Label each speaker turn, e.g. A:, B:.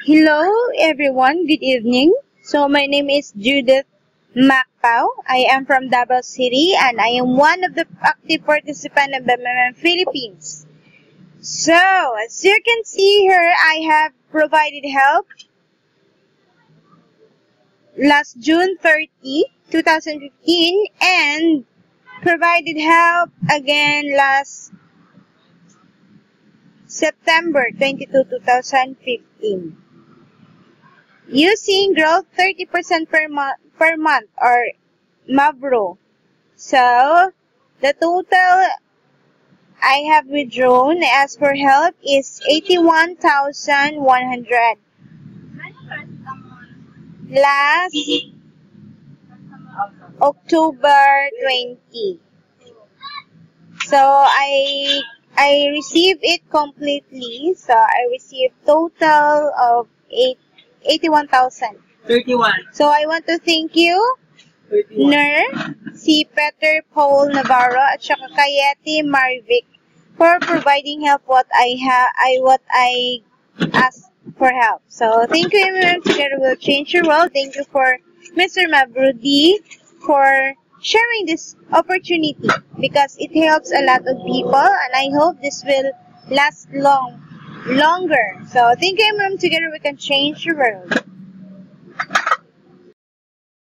A: Hello everyone, good evening. So my name is Judith Macpao. I am from Davao City and I am one of the active participants of BMM Philippines. So as you can see here, I have provided help last June 30, 2015 and provided help again last September 22, 2015. Using growth 30% per month or Mavro. So, the total I have withdrawn as for help is 81,100. Last October 20. So, I received it completely. So, I received total of 81,000.
B: 31.
A: So, I want to thank you,
B: 31.
A: Ner, si Peter Paul Navarro, at saka Kayeti Marivic for providing help what I asked for help. So, thank you everyone. Together we'll change your world. Thank you for Mr. Mabrudi for sharing this opportunity because it helps a lot of people and I hope this will last longer. So, thank you everyone. Together we can change the world.